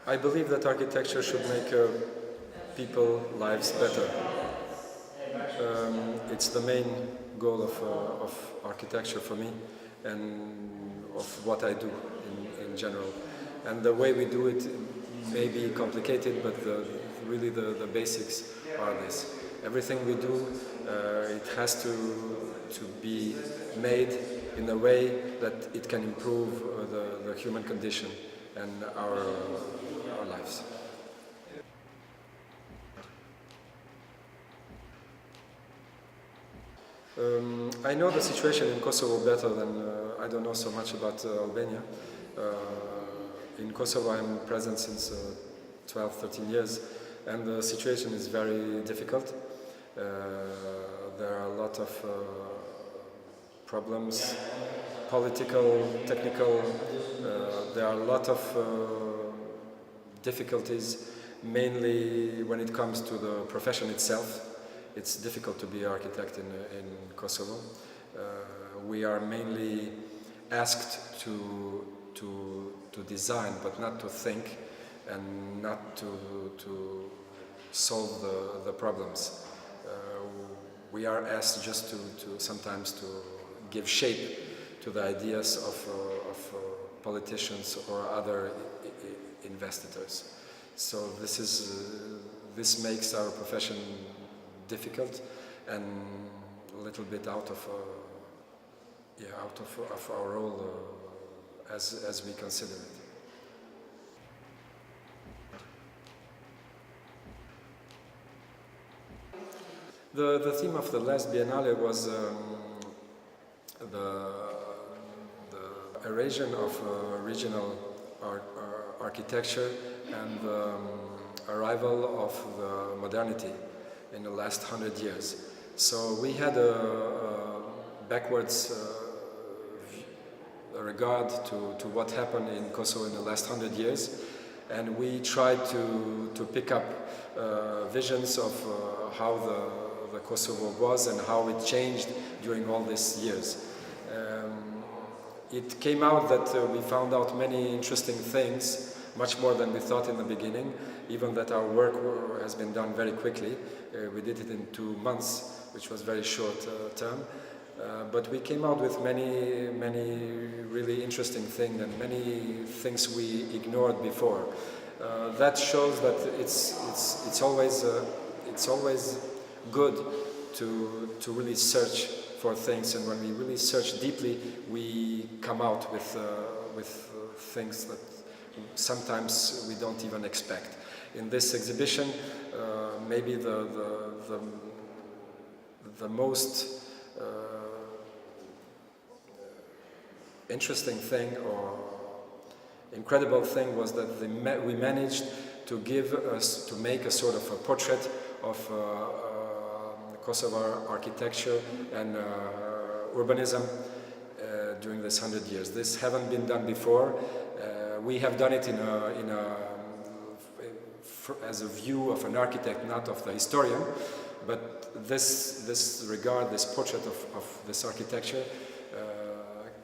I believe that architecture should make people's lives better. It's the main goal of architecture for me and of what I do in general. And the way we do it may be complicated, but really the basics are this. Everything we do, it has to be made in a way that it can improve the human condition and our lives. I know the situation in Kosovo better than I don't know so much about Albania. In Kosovo I'm present since 12, 13 years, and the situation is very difficult. There are a lot of problems, political, technical. There are a lot of difficulties, mainly when it comes to the profession itself. It's difficult to be an architect in Kosovo. We are mainly asked to design, but not to think and not to solve the problems. We are asked just to sometimes to give shape to the ideas of politicians or other investors. So this makes our profession difficult and a little bit out of our role as we consider it. The theme of the last Biennale was the erosion of regional architecture and the arrival of the modernity in the last 100 years. So we had a backwards regard to what happened in Kosovo in the last 100 years, and we tried to pick up visions of how the Kosovo was and how it changed during all these years. It came out that we found out many interesting things, much more than we thought in the beginning, even that our work has been done very quickly. We did it in 2 months, which was very short term. But we came out with many really interesting things and many things we ignored before. That shows that it's always good to really search for things, and when we really search deeply, we come out with things that sometimes we don't even expect. In this exhibition, maybe the most interesting thing or incredible thing was that we managed to make a sort of a portrait of Kosovo architecture and urbanism during this 100 years. This haven't been done before. We have done it as a view of an architect, not of the historian, but this portrait of this architecture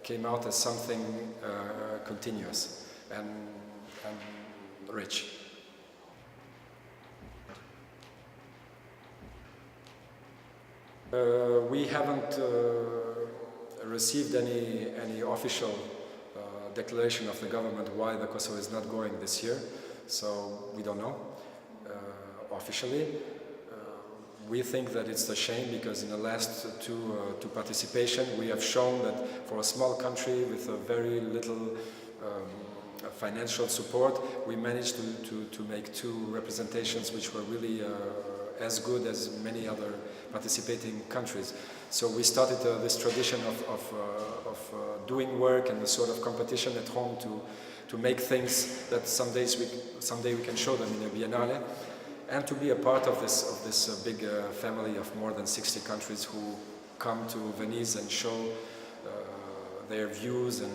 came out as something continuous and rich. We haven't received any official declaration of the government why the Kosovo is not going this year, so we don't know officially. We think that it's a shame because in the last two participation we have shown that for a small country with a very little financial support, we managed to make 2 representations which were really as good as many other participating countries. So we started this tradition of doing work and the sort of competition at home to make things that someday we can show them in a Biennale, and to be a part of this big family of more than 60 countries who come to Venice and show their views and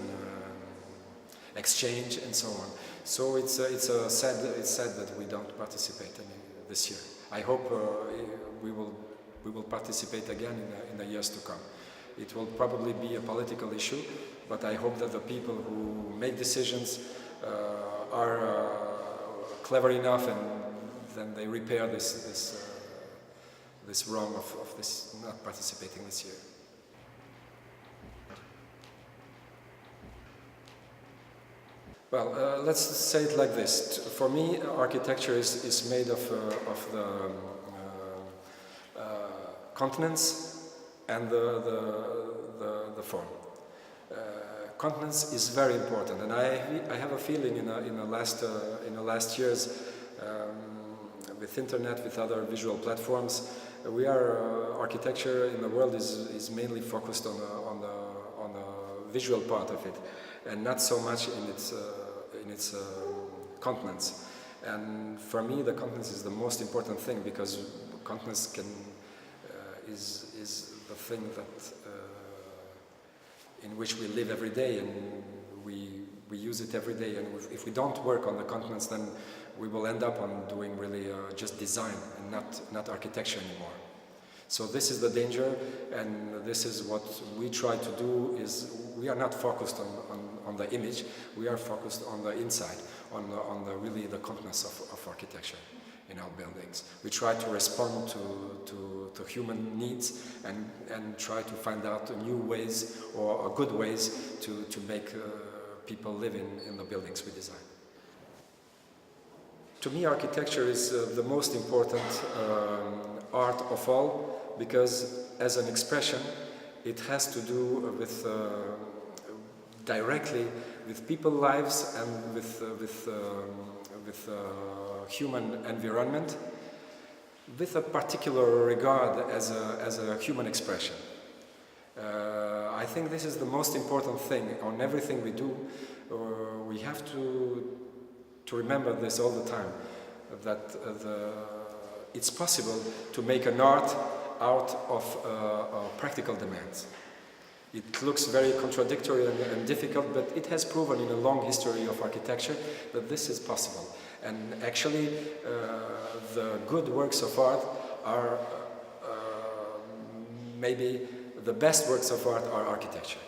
exchange and so on. So it's sad that we don't participate this year. I hope we will participate again in the years to come. It will probably be a political issue, but I hope that the people who make decisions are clever enough, and then they repair this wrong of this not participating this year. Well, let's say it like this. For me, architecture is made of the continents and the form. Continents is very important, and I have a feeling in the last years, with internet, with other visual platforms, architecture in the world is mainly focused on the visual part of it, and not so much in its continents. And for me, the continents is the most important thing, because continents is the thing that in which we live every day, and we use it every day. And if we don't work on the continents, then we will end up on doing really just design and not architecture anymore. So this is the danger, and this is what we try to do. Is we are not focused on the image, we are focused on the inside, on really the contents of architecture in our buildings. We try to respond to human needs and try to find out new ways or good ways to make people live in the buildings we design. To me, architecture is the most important art of all, because as an expression, it has to do with directly with people's lives and with human environment, with a particular regard as a human expression. I think this is the most important thing on everything we do. We have to remember this all the time, that it's possible to make an art out of practical demands. It looks very contradictory and difficult, but it has proven in a long history of architecture that this is possible. And actually, the good works of art are maybe the best works of art are architecture.